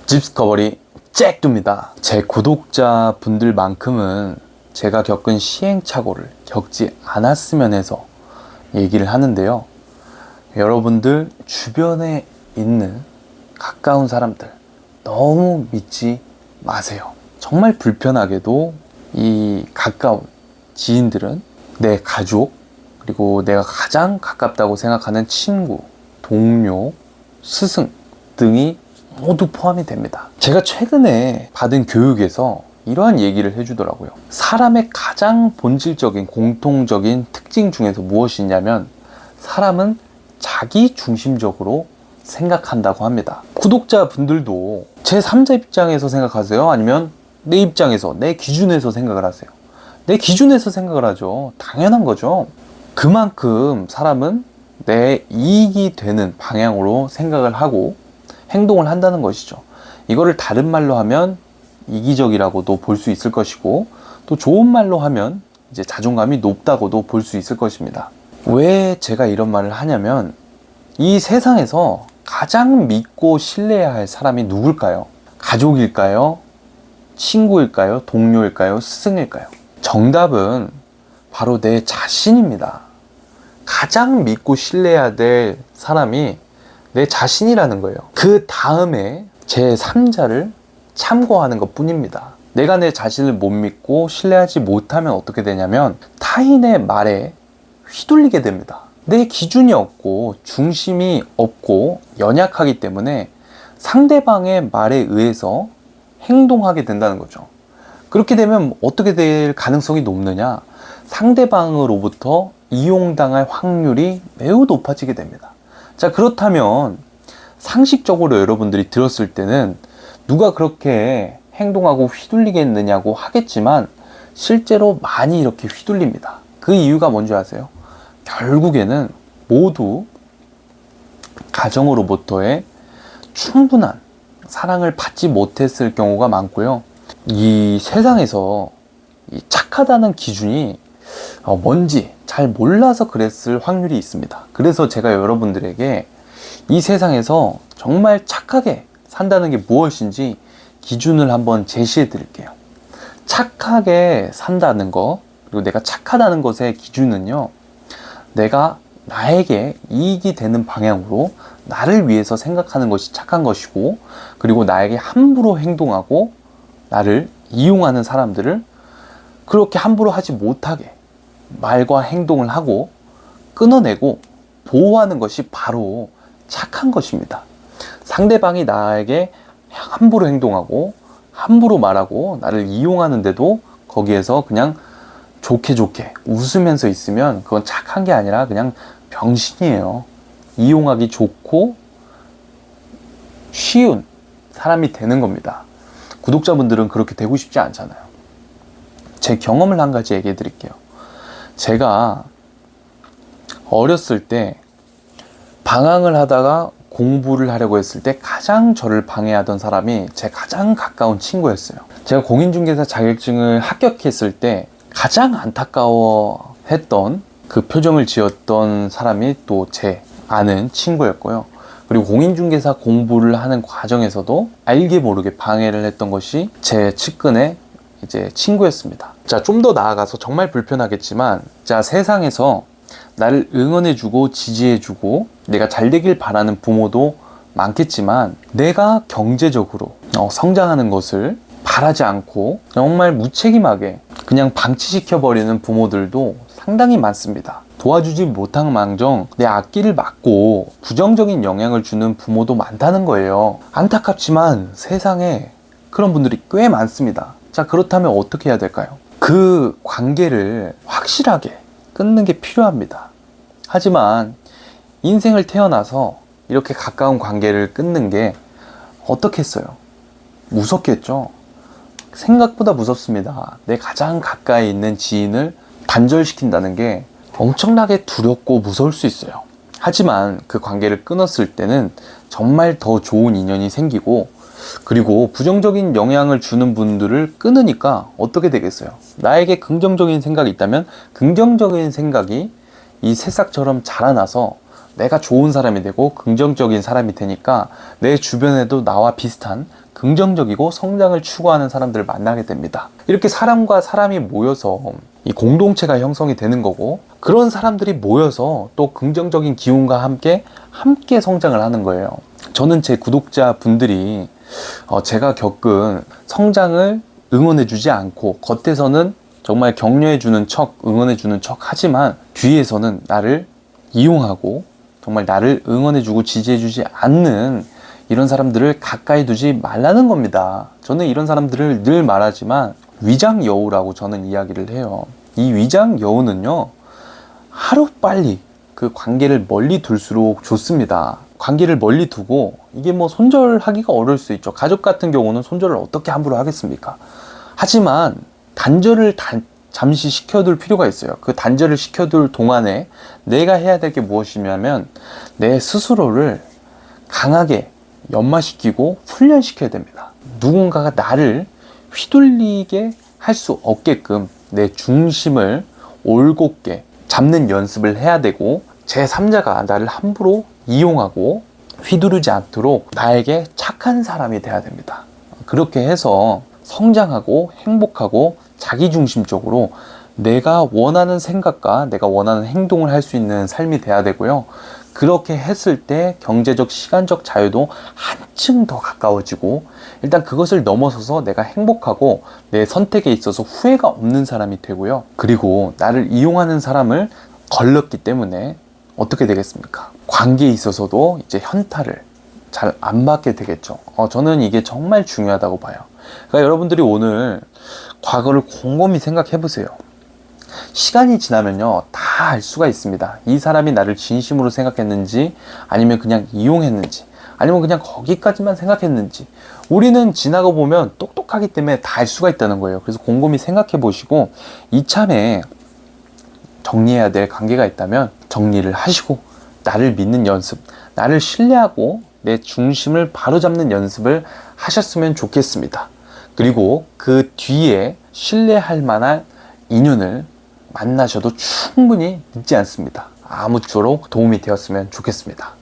집스커버리 잭두입니다. 제 구독자분들만큼은 제가 겪은 시행착오를 겪지 않았으면 해서 얘기를 하는데요. 여러분들 주변에 있는 가까운 사람들 너무 믿지 마세요. 정말 불편하게도 이 가까운 지인들은 내 가족, 그리고 내가 가장 가깝다고 생각하는 친구, 동료, 스승 등이 모두 포함이 됩니다. 제가 최근에 받은 교육에서 이러한 얘기를 해주더라고요. 사람의 가장 본질적인 공통적인 특징 중에서 무엇이냐면 사람은 자기 중심적으로 생각한다고 합니다. 구독자분들도 제 3자 입장에서 생각하세요? 아니면 내 입장에서, 내 기준에서 생각을 하세요? 내 기준에서 생각을 하죠. 당연한 거죠. 그만큼 사람은 내 이익이 되는 방향으로 생각을 하고 행동을 한다는 것이죠. 이거를 다른 말로 하면 이기적이라고도 볼 수 있을 것이고, 또 좋은 말로 하면 이제 자존감이 높다고도 볼 수 있을 것입니다. 왜 제가 이런 말을 하냐면, 이 세상에서 가장 믿고 신뢰해야 할 사람이 누굴까요? 가족일까요? 친구일까요? 동료일까요? 스승일까요? 정답은 바로 내 자신입니다. 가장 믿고 신뢰해야 될 사람이 내 자신이라는 거예요. 그 다음에 제3자를 참고하는 것 뿐입니다. 내가 내 자신을 못 믿고 신뢰하지 못하면 어떻게 되냐면 타인의 말에 휘둘리게 됩니다. 내 기준이 없고 중심이 없고 연약하기 때문에 상대방의 말에 의해서 행동하게 된다는 거죠. 그렇게 되면 어떻게 될 가능성이 높느냐? 상대방으로부터 이용당할 확률이 매우 높아지게 됩니다. 자, 그렇다면 상식적으로 여러분들이 들었을 때는 누가 그렇게 행동하고 휘둘리겠느냐고 하겠지만 실제로 많이 이렇게 휘둘립니다. 그 이유가 뭔지 아세요? 결국에는 모두 가정으로부터의 충분한 사랑을 받지 못했을 경우가 많고요. 이 세상에서 이 착하다는 기준이 뭔지 잘 몰라서 그랬을 확률이 있습니다. 그래서 제가 여러분들에게 이 세상에서 정말 착하게 산다는 게 무엇인지 기준을 한번 제시해 드릴게요. 착하게 산다는 것, 그리고 내가 착하다는 것의 기준은요, 내가 나에게 이익이 되는 방향으로 나를 위해서 생각하는 것이 착한 것이고, 그리고 나에게 함부로 행동하고 나를 이용하는 사람들을 그렇게 함부로 하지 못하게 말과 행동을 하고 끊어내고 보호하는 것이 바로 착한 것입니다. 상대방이 나에게 함부로 행동하고 함부로 말하고 나를 이용하는데도 거기에서 그냥 좋게 웃으면서 있으면 그건 착한 게 아니라 그냥 병신이에요. 이용하기 좋고 쉬운 사람이 되는 겁니다. 구독자분들은 그렇게 되고 싶지 않잖아요. 제 경험을 한 가지 얘기해 드릴게요. 제가 어렸을 때 방황을 하다가 공부를 하려고 했을 때 가장 저를 방해하던 사람이 제 가장 가까운 친구였어요. 제가 공인중개사 자격증을 합격했을 때 가장 안타까워했던 그 표정을 지었던 사람이 또 제 아는 친구였고요. 그리고 공인중개사 공부를 하는 과정에서도 알게 모르게 방해를 했던 것이 제 측근의 이제 친구였습니다. 자, 좀 더 나아가서 정말 불편하겠지만, 자, 세상에서 나를 응원해주고 지지해주고 내가 잘 되길 바라는 부모도 많겠지만, 내가 경제적으로 성장하는 것을 바라지 않고 정말 무책임하게 그냥 방치시켜버리는 부모들도 상당히 많습니다. 도와주지 못한 망정 내 앞길을 막고 부정적인 영향을 주는 부모도 많다는 거예요. 안타깝지만 세상에 그런 분들이 꽤 많습니다. 자, 그렇다면 어떻게 해야 될까요? 그 관계를 확실하게 끊는 게 필요합니다. 하지만 인생을 태어나서 이렇게 가까운 관계를 끊는 게 어떻겠어요? 무섭겠죠? 생각보다 무섭습니다. 내 가장 가까이 있는 지인을 단절시킨다는 게 엄청나게 두렵고 무서울 수 있어요. 하지만 그 관계를 끊었을 때는 정말 더 좋은 인연이 생기고, 그리고 부정적인 영향을 주는 분들을 끊으니까 어떻게 되겠어요? 나에게 긍정적인 생각이 있다면 긍정적인 생각이 이 새싹처럼 자라나서 내가 좋은 사람이 되고 긍정적인 사람이 되니까 내 주변에도 나와 비슷한 긍정적이고 성장을 추구하는 사람들을 만나게 됩니다. 이렇게 사람과 사람이 모여서 이 공동체가 형성이 되는 거고, 그런 사람들이 모여서 또 긍정적인 기운과 함께 성장을 하는 거예요. 저는 제 구독자 분들이 제가 겪은 성장을 응원해주지 않고, 겉에서는 정말 격려해주는 척, 응원해주는 척 하지만 뒤에서는 나를 이용하고 정말 나를 응원해주고 지지해주지 않는 이런 사람들을 가까이 두지 말라는 겁니다. 저는 이런 사람들을 늘 말하지만 위장여우라고 저는 이야기를 해요. 이 위장여우는요, 하루빨리 그 관계를 멀리 둘수록 좋습니다. 관계를 멀리 두고, 이게 뭐 손절하기가 어려울 수 있죠. 가족 같은 경우는 손절을 어떻게 함부로 하겠습니까? 하지만 단절을 잠시 시켜둘 필요가 있어요. 그 단절을 시켜둘 동안에 내가 해야 될 게 무엇이냐면, 내 스스로를 강하게 연마시키고 훈련시켜야 됩니다. 누군가가 나를 휘둘리게 할 수 없게끔 내 중심을 올곧게 잡는 연습을 해야 되고, 제3자가 나를 함부로 이용하고 휘두르지 않도록 나에게 착한 사람이 돼야 됩니다. 그렇게 해서 성장하고 행복하고 자기중심적으로 내가 원하는 생각과 내가 원하는 행동을 할 수 있는 삶이 돼야 되고요. 그렇게 했을 때 경제적, 시간적 자유도 한층 더 가까워지고, 일단 그것을 넘어서서 내가 행복하고 내 선택에 있어서 후회가 없는 사람이 되고요. 그리고 나를 이용하는 사람을 걸렀기 때문에 어떻게 되겠습니까? 관계에 있어서도 이제 현타를 잘 안 받게 되겠죠. 저는 이게 정말 중요하다고 봐요. 그러니까 여러분들이 오늘 과거를 곰곰이 생각해 보세요. 시간이 지나면요, 다 알 수가 있습니다. 이 사람이 나를 진심으로 생각했는지, 아니면 그냥 이용했는지, 아니면 그냥 거기까지만 생각했는지. 우리는 지나고 보면 똑똑하기 때문에 다 알 수가 있다는 거예요. 그래서 곰곰이 생각해 보시고, 이참에 정리해야 될 관계가 있다면 정리를 하시고, 나를 믿는 연습, 나를 신뢰하고 내 중심을 바로잡는 연습을 하셨으면 좋겠습니다. 그리고 그 뒤에 신뢰할 만한 인연을 만나셔도 충분히 늦지 않습니다. 아무쪼록 도움이 되었으면 좋겠습니다.